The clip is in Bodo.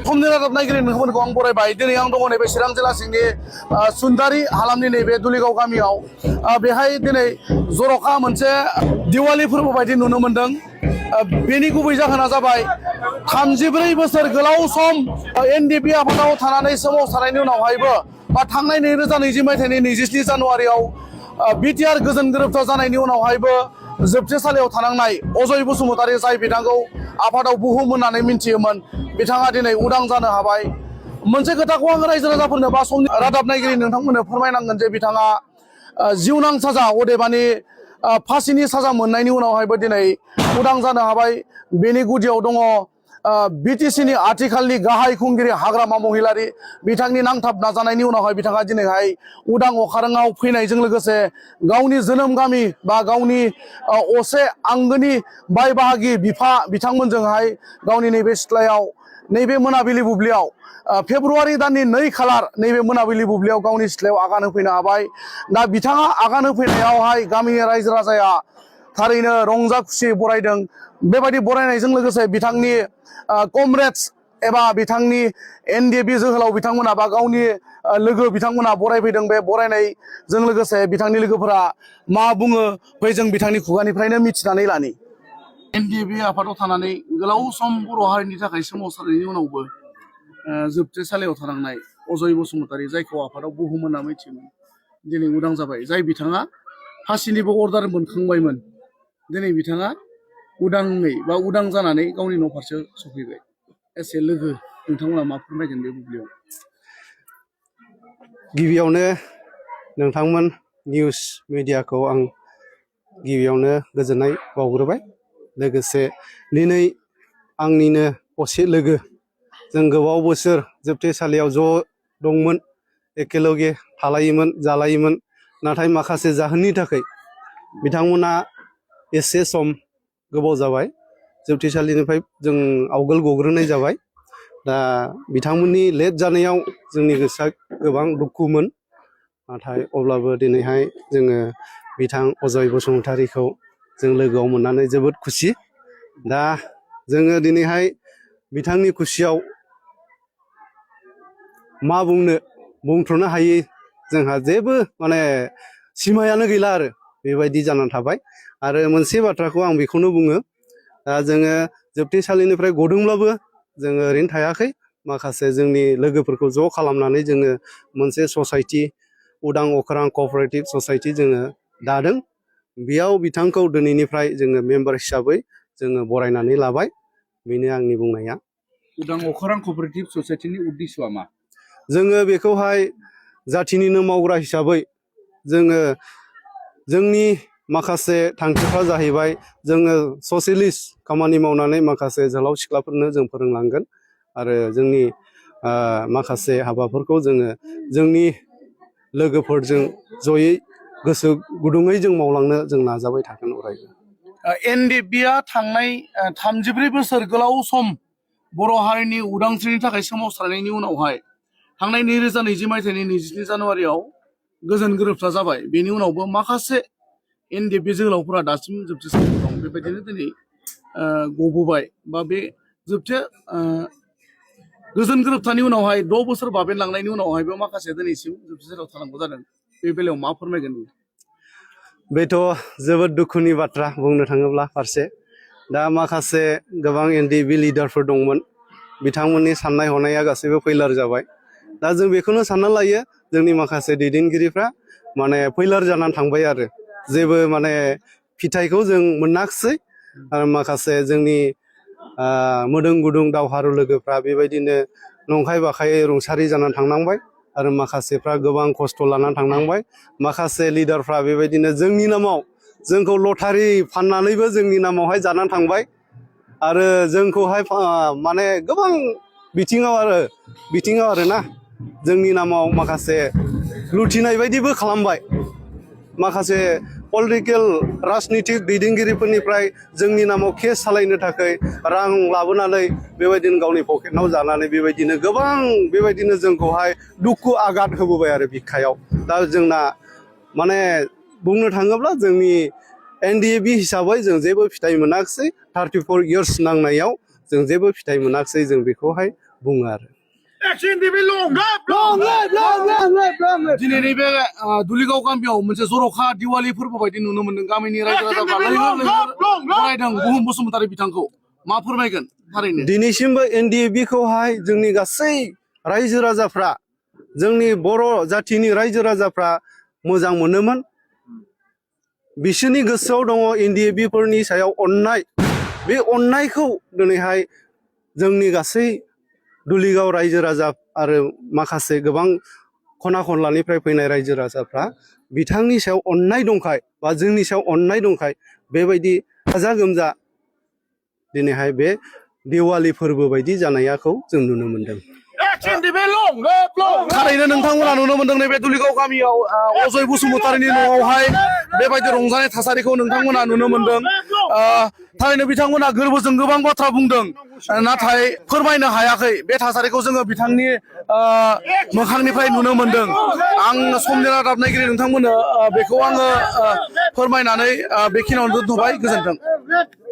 समनि रादाब नायगिरि नोंथांमोनखौ आं बरायबाय। दिनै आं दङ नैबे चिरां जिल्ला सिंनि सुन्दारि हालामनि नैबे दुलिगाव गामियाव। बेहाय दिनै जर'खा मोनसे दिवालि फोरबो बायदि नुनो मोन्दों। बेनि गुबै जाहोना जाबाय 34 बोसोर गोलाव सम एनडिएफबि आफादाव थानानै सोमावसारनायनि उनावहायबो बा थांनाय 2020 मायथाइनि 27 जानुवारियाव बिटिआर गोजोन गोरोबथा जानायनि उनावहायबो जोबथेसालियाव थानांनाय अजय बसुमतारी जाय बिथांखौ आफादाव बुहुम होननानै मिन्थियोमोन, बिथाङा दिनै उदां जानो हाबाय। मोनसे खोथाखौ आं रायजो राजाफोरनो बा समनि रादाब नायगिरि नोंथांमोननो फोरमायनांगोन जे बिथाङा जिउनां साजा अदेबानि फासिनि साजा मोननायनि उनावहायबो दिनै उदां जानो हाबाय। बेनि गुदियाव दङ बिटिसिनि आथिखालनि गाहाय खुंगिरि हाग्रामा महिलारि बिथांनि नांथाब नाजानायनि उनावहाय बिथाङा दिनैहाय उदां अख्राङाव फैनायजों लोगोसे गावनि जोनोम गामि बा गावनि असे आंगोनि बाय बाहागि बिफा बिथांमोनजोंहाय गावनि नैबे सिथ्लायाव नैबे मोनाबिलि बुब्लियाव फेब्रुवारि दाननि 2 खालार नैबे मोनाबिलि बुब्लियाव गावनि सिथ्लायाव आगान होफैनो हाबाय। दा बिथाङा आगान होफैनायावहाय गामिनि रायजो राजाया थारैनो रंजा खुसि बरायदों। बेबायदि बरायनायजों लोगोसे बिथांनि कमरेड्स एबा बिथांनि एनडिएफबि जोहोलाव बिथांमोना बा गावनि लोगो बिथांमोना बरायफैदों। बे बरायनायजों लोगोसे बिथांनि लोगोफोरा मा बुङो फै जों बिथांनि खुगानिफ्रायनो मिथिनानै लानि। एनडिएफबि आफादाव थानानै गोलाव सम बर' हारिनि थाखाय सोमावसारनायनि उनावबो जोबथेसालियाव थानांनाय अजय बसुमतारी जायखौ आफादाव बुहुम होनना मिथियोमोन, दिनै उदां जाबाय। जाय बिथाङा फासिनिबो अर्डार मोनखांबायमोन, दिनै बिथाङा उदाङै बा उदां जानानै गावनि न' फारसे सफैबाय। एसे लोगो नोंथांमोना मा फोरमायगोन बे बुब्लियाव? गिबियावनो नोंथांमोन निउस मिडियाखौ आं गिबियावनो गोजोननाय बावग्रोबाय। लोगोसे दिनै आंनिनो असे लोगो, जों गोबाव बोसोर जोबथेसालियाव ज' दंमोन, एखेलगे थालायोमोन जालायोमोन। नाथाय माखासे जाहोननि थाखाय बिथांमोना एसे सम गोबाव जाबाय, जोबथेसालिनिफ्राय जों आवगोल गग्रोनाय जाबाय। दा बिथांमोननि लेट जानायाव जोंनि गोसोआ गोबां दुखुमोन। नाथाय अब्लाबो दिनैहाय जोङो बिथां अजय बसुमतारीखौ जों लोगोआव मोननानै जोबोद खुसि। दा जोङो दिनैहाय बिथांनि खुसियाव मा बुंथ'नो हायै, जोंहा जेबो माने सिमायानो गैला आरो बेबायदि जानानै थाबाय। आरो मोनसे बाथ्राखौ आं बेखौनो बुङो, दा जोङो जोबथेसालिनिफ्राय गदोंब्लाबो जोङो ओरैनो थायाखै। माखासे जोंनि लोगोफोरखौ ज' खालामनानै जोङो मोनसे ससाइटि, उदां अख्रां कअपारेटिभ ससाइटि जोङो दादों। बेयाव बिथांखौ दिनैनिफ्राय जोङो मेम्बार हिसाबै जोङो बरायनानै लाबाय। बेनो आंनि बुंनाया। उदां अख्रां कअपारेटिभ ससाइटिनि उद्देश्यआ मा? जोङो बेखौहाय जाथिनिनो मावग्रा हिसाबै जोङो जोंनि माखासे थांखिफ्रा जाहैबाय, जोङो ससियेलिस्ट खामानि मावनानै माखासे जोहोलाव सिख्लाफोरनो जों फोरोंलांगोन। आरो जोंनि माखासे हाबाफोरखौ जोङो जोंनि लोगोफोरजों जयै गोसो गुदुङै जों मावलांनो जों नाजाबाय थागोन अरायबो। एनडिएफबिआ थांनाय 34 बोसोर गोलाव सम बर' हारिनि उदांस्रिनि थाखाय सोमावसारनायनि उनावहाय थांनाय 2020 मायथाइनि 27 जानुवारियाव गोजोन गोरोबथा जाबाय। बेनि उनावबो माखासे एनडिएफबि जोहोलावफोरा दासिम जोबथेसालियाव दं। बेबायदिनो दिनै गबोबाय बा बे गोजोन गोरोबथानि उनावहाय 6 बोसोर बाबेनलांनायनि उनावहायबो माखासे दिनैसिम जोबथेसालियाव थानांगौ जादों। बे बेलायाव मा फोरमायगोन? बेथ' जोबोद दुखुनि बाथ्रा बुंनो थाङोब्ला फारसे। दा माखासे गोबां एनडिएफबि लिडारफोर दंमोन, बिथांमोननि साननाय हनाया गासैबो फैलार जाबाय। दा जों बेखौनो सानना लायो, जोंनि माखासे दैदेनगिरिफ्रा माने फैलार जानानै थांबाय आरो जेबो माने फिथाइखौ जों मोनाखिसै। आरो माखासे जोंनि मोदोम गुदुं दावहारु लोगोफ्रा बेबायदिनो नंखाय बाखायै रुंसारि जानानै थांनांबाय। आरो माखासेफ्रा गोबां खस्थ' लानानै थांनांबाय। माखासे लिडारफ्रा बेबायदिनो जोंनि नामाव जोंखौ लटारि फाननानैबो जोंनि नामावहाय जानानै थांबाय। आरो जोंखौहाय माने गोबां बिथिङाव आरोना जोंनि नामाव माखासे लुथिनाय बायदिबो खालामबाय। माखासे पलिटिकेल राजनितिक दैदेनगिरिफोरनिफ्राय जोंनि नामाव केस सालायनो थाखाय रां लाबोनानै बेबायदिनो गावनि पकेटआव जानानै बेबायदिनो गोबां बेबायदिनो जोंखौहाय दुखु आघात होबोबाय आरो बिखायाव। दा जोंना माने बुंनो थाङोब्ला जोंनि एनडिएफबि हिसाबै जों जेबो फिथाइ मोनाखिसै। 34 इयार्स नांनायाव जों जेबो फिथाइ मोनाखिसै। जों बेखौहाय बुङो आरो दिनैनि बे दुलिगाव गामियाव मोनसे जर'खा दिवालि फोरबो बायदि नुनो मोनदों गामिनि रायजो राजाफ्रा लैहोर लैहोर बरायदों बुहुम बसुमतारी बिथांखौ मा फोरमायगोन थारैनो दिनैसिमबो एनडिएबि खौहाय जोंनि गासै रायजो राजाफ्रा जोंनि बर' जाथिनि रायजो राजाफ्रा मोजां मोनोमोन बिसोरनि गोसोआव दङ एनडिएबि फोरनि सायाव अननाय बे अननायखौ दिनैहाय जोंनि गासै दुलिगाव रायजो राजा आरो माखासे गोबां खना खनलानिफ्राय फैनाय रायजो राजाफ्रा बिथांनि सायाव अननाय दंखाय बा जोंनि सायाव अननाय दंखाय बेबायदि गाजा गोमजा दिनैहाय बे दिवालि फोरबो बायदि जानायखौ जों नुनो मोनदों थारैनो नोंथांमोना नुनो मोनदों नैबे दुलिगाव गामियाव अजय बसुमतारीनि न'आवहाय बेबायदि रंजानाय थासारिखौ नोंथांमोना नुनो मोनदों थारैनो बिथांमोना गोरबोजों गोबां बाथ्रा बुंदों नाथाय फोरमायनो हायाखै बे थासारिखौ जोङो बिथांनि मोखांनिफ्राय नुनो मोनदों आं समनि रादाब नायगिरि नोंथांमोननो बेखौ आङो फोरमायनानै बेखिनियावनो दोनथ'बाय गोजोन्थों